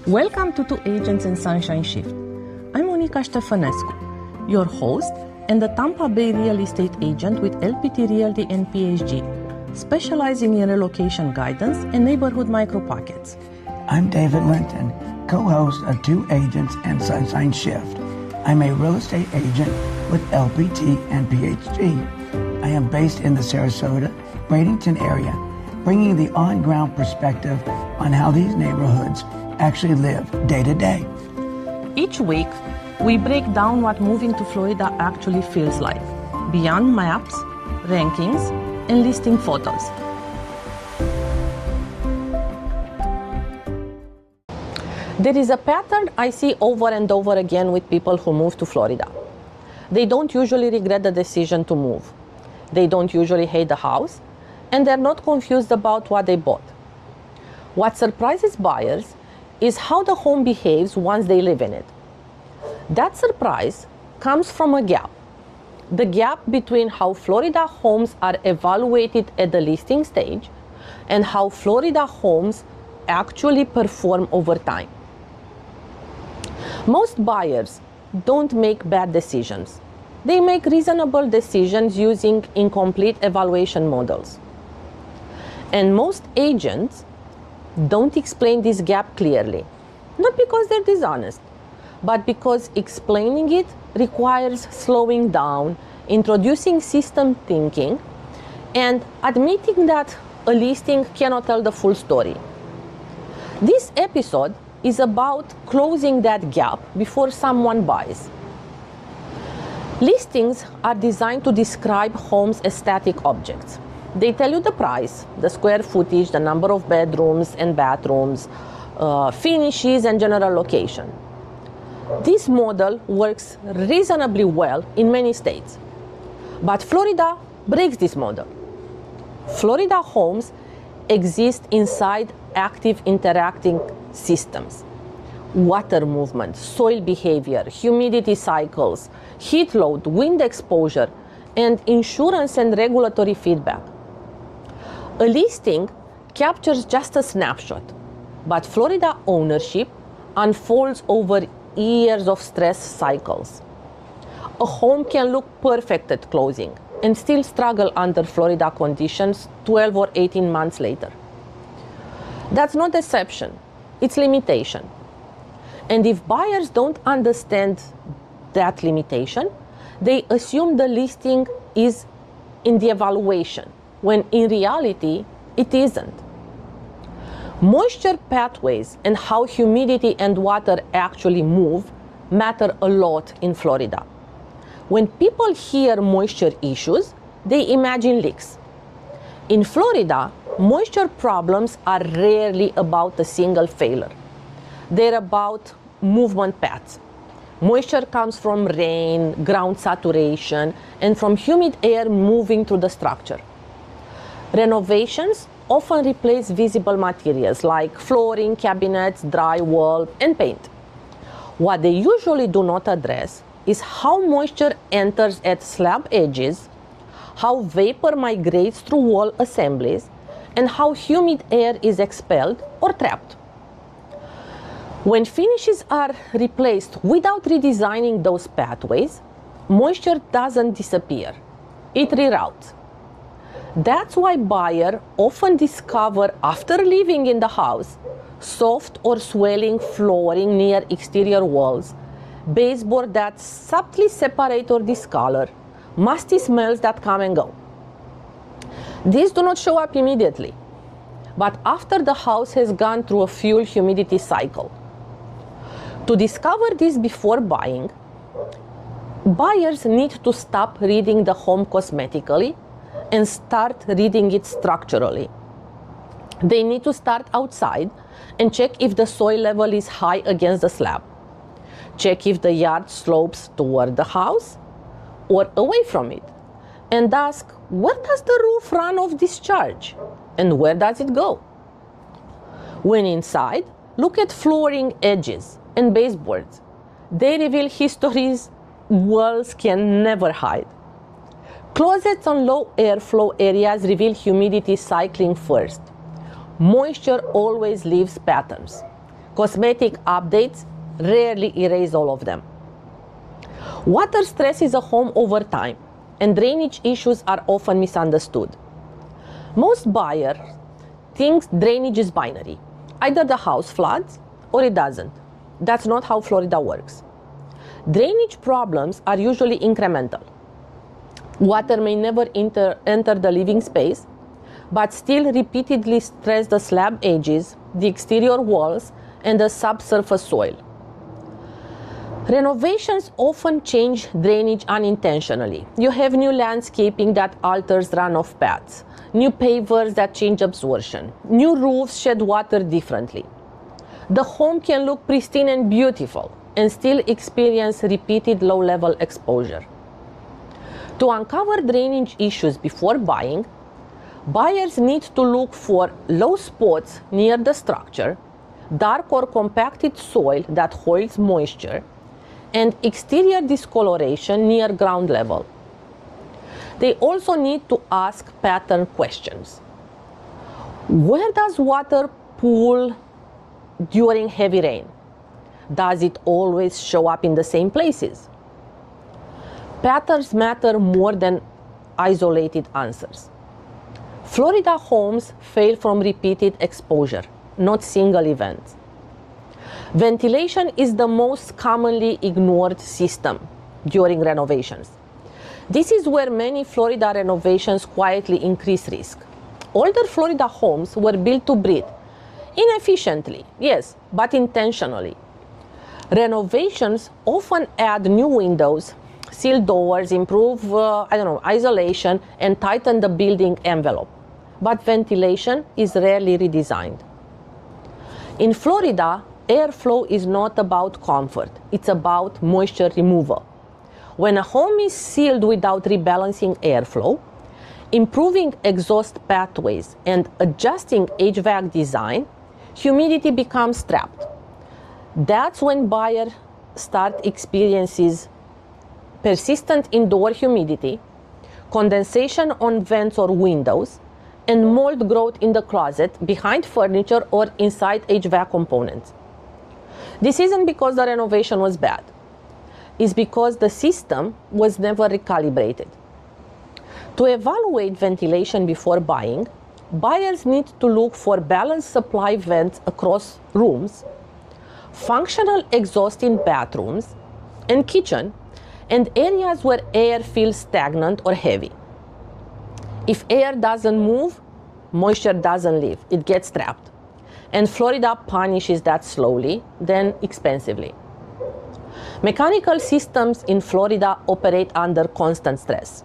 Welcome to Two Agents and Sunshine Shift. I'm Monica Stefanescu, your host and the Tampa Bay real estate agent with LPT Realty and PSG, specializing in relocation guidance and neighborhood micro-pockets. I'm David Linton, co-host of Two Agents and Sunshine Shift. I'm a real estate agent with LPT and PhD. I am based in the Sarasota, Bradenton area, bringing the on-ground perspective on how these neighborhoods actually live day to day. Each week, we break down what moving to Florida actually feels like, beyond maps, rankings, and listing photos. There is a pattern I see over and over again with people who move to Florida. They don't usually regret the decision to move. They don't usually hate the house, and they're not confused about what they bought. What surprises buyers is how the home behaves once they live in it. That surprise comes from a gap. The gap between how Florida homes are evaluated at the listing stage and how Florida homes actually perform over time. Most buyers don't make bad decisions. They make reasonable decisions using incomplete evaluation models. And most agents don't explain this gap clearly, not because they're dishonest, but because explaining it requires slowing down, introducing system thinking, and admitting that a listing cannot tell the full story. This episode is about closing that gap before someone buys. Listings are designed to describe homes as static objects. They tell you the price, the square footage, the number of bedrooms and bathrooms, finishes, and general location. This model works reasonably well in many states, but Florida breaks this model. Florida homes exist inside active interacting systems. Water movement, soil behavior, humidity cycles, heat load, wind exposure, and insurance and regulatory feedback. A listing captures just a snapshot, but Florida ownership unfolds over years of stress cycles. A home can look perfect at closing and still struggle under Florida conditions 12 or 18 months later. That's not deception, it's limitation. And if buyers don't understand that limitation, they assume the listing is in the evaluation, when in reality, it isn't. Moisture pathways and how humidity and water actually move matter a lot in Florida. When people hear moisture issues, they imagine leaks. In Florida, moisture problems are rarely about a single failure. They're about movement paths. Moisture comes from rain, ground saturation, and from humid air moving through the structure. Renovations often replace visible materials like flooring, cabinets, drywall, and paint. What they usually do not address is how moisture enters at slab edges, how vapor migrates through wall assemblies, and how humid air is expelled or trapped. When finishes are replaced without redesigning those pathways, moisture doesn't disappear, it reroutes. That's why buyers often discover after living in the house soft or swelling flooring near exterior walls, baseboard that subtly separate or discolor, musty smells that come and go. These do not show up immediately, but after the house has gone through a fuel humidity cycle. To discover this before buying, buyers need to stop reading the home cosmetically and start reading it structurally. They need to start outside and check if the soil level is high against the slab. Check if the yard slopes toward the house or away from it. And ask, where does the roof run off discharge? And where does it go? When inside, look at flooring edges and baseboards. They reveal histories walls can never hide. Closets on low airflow areas reveal humidity cycling first. Moisture always leaves patterns. Cosmetic updates rarely erase all of them. Water stresses a home over time, and drainage issues are often misunderstood. Most buyers think drainage is binary. Either the house floods or it doesn't. That's not how Florida works. Drainage problems are usually incremental. Water may never enter the living space, but still repeatedly stress the slab edges, the exterior walls, and the subsurface soil. Renovations often change drainage unintentionally. You have new landscaping that alters runoff paths, new pavers that change absorption, new roofs shed water differently. The home can look pristine and beautiful and still experience repeated low-level exposure. To uncover drainage issues before buying, buyers need to look for low spots near the structure, dark or compacted soil that holds moisture, and exterior discoloration near ground level. They also need to ask pattern questions. Where does water pool during heavy rain? Does it always show up in the same places? Patterns matter more than isolated answers. Florida homes fail from repeated exposure, not single events. Ventilation is the most commonly ignored system during renovations. This is where many Florida renovations quietly increase risk. Older Florida homes were built to breathe, inefficiently, yes, but intentionally. Renovations often add new windows, seal doors, improve isolation, and tighten the building envelope. But ventilation is rarely redesigned. In Florida, airflow is not about comfort, it's about moisture removal. When a home is sealed without rebalancing airflow, improving exhaust pathways, and adjusting HVAC design, humidity becomes trapped. That's when buyers start experiencing persistent indoor humidity, condensation on vents or windows, and mold growth in the closet, behind furniture, or inside HVAC components. This isn't because the renovation was bad. It's because the system was never recalibrated. To evaluate ventilation before buying, buyers need to look for balanced supply vents across rooms, functional exhaust in bathrooms and kitchen, and areas where air feels stagnant or heavy. If air doesn't move, moisture doesn't leave, it gets trapped. And Florida punishes that slowly, then expensively. Mechanical systems in Florida operate under constant stress.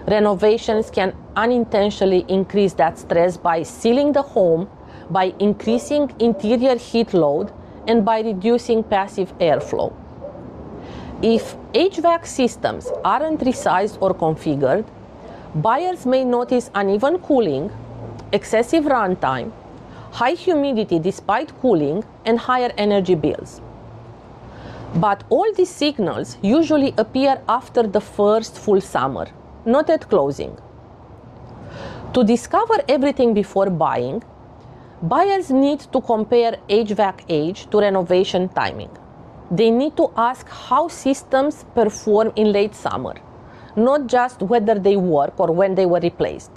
Renovations can unintentionally increase that stress by sealing the home, by increasing interior heat load, and by reducing passive airflow. If HVAC systems aren't resized or configured, buyers may notice uneven cooling, excessive runtime, high humidity despite cooling, and higher energy bills. But all these signals usually appear after the first full summer, not at closing. To discover everything before buying, buyers need to compare HVAC age to renovation timing. They need to ask how systems perform in late summer, not just whether they work or when they were replaced.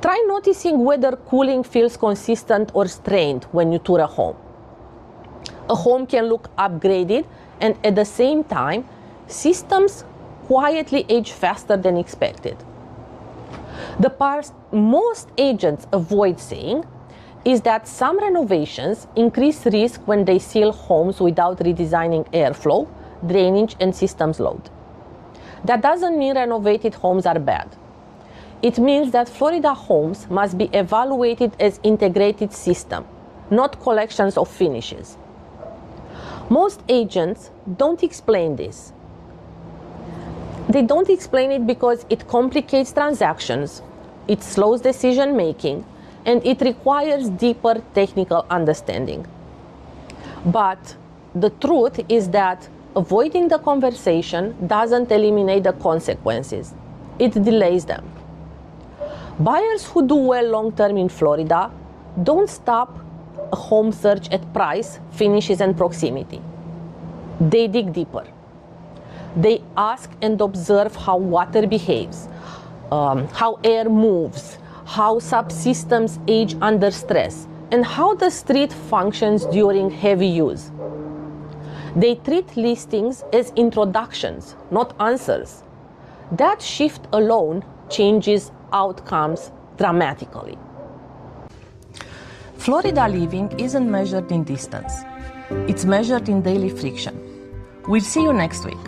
Try noticing whether cooling feels consistent or strained when you tour a home. A home can look upgraded, and at the same time, systems quietly age faster than expected. The part most agents avoid saying is that some renovations increase risk when they seal homes without redesigning airflow, drainage, and systems load. That doesn't mean renovated homes are bad. It means that Florida homes must be evaluated as integrated system, not collections of finishes. Most agents don't explain this. They don't explain it because it complicates transactions, it slows decision making, and it requires deeper technical understanding. But the truth is that avoiding the conversation doesn't eliminate the consequences. It delays them. Buyers who do well long-term in Florida don't stop a home search at price, finishes, and proximity. They dig deeper. They ask and observe how water behaves, how air moves, how subsystems age under stress, and how the street functions during heavy use. They treat listings as introductions, not answers. That shift alone changes outcomes dramatically. Florida living isn't measured in distance. It's measured in daily friction. We'll see you next week.